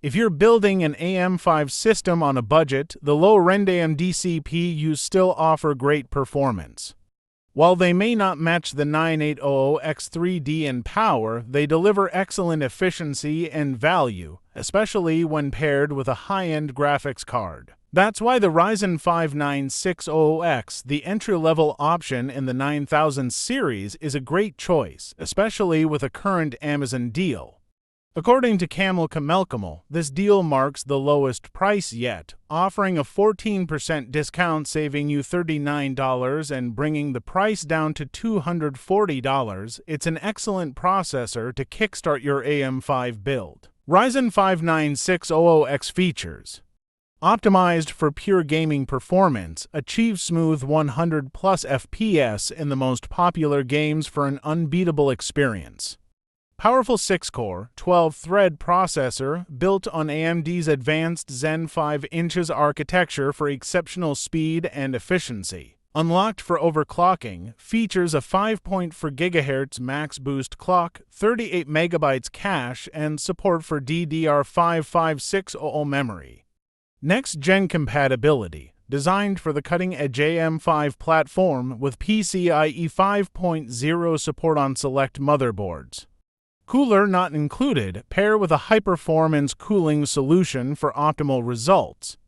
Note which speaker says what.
Speaker 1: If you're building an AM5 system on a budget, the low-end AMD CPUs still offer great performance. While they may not match the 9800X3D in power, they deliver excellent efficiency and value, especially when paired with a high-end graphics card. That's why the Ryzen 5 9600X, the entry-level option in the 9000 series, is a great choice, especially with a current Amazon deal. According to Camel, this deal marks the lowest price yet, offering a 14% discount, saving you $39 and bringing the price down to $240. It's an excellent processor to kickstart your AM5 build. Ryzen 5 9600X features: optimized for pure gaming performance, achieve smooth 100+ FPS in the most popular games for an unbeatable experience. Powerful 6-core, 12-thread processor built on AMD's advanced Zen 5" architecture for exceptional speed and efficiency. Unlocked for overclocking, features a 5.4 GHz max boost clock, 38 MB cache, and support for DDR5 5600 memory. Next-gen compatibility, designed for the cutting-edge AM5 platform with PCIe 5.0 support on select motherboards. Cooler not included, pair with a high-performance cooling solution for optimal results.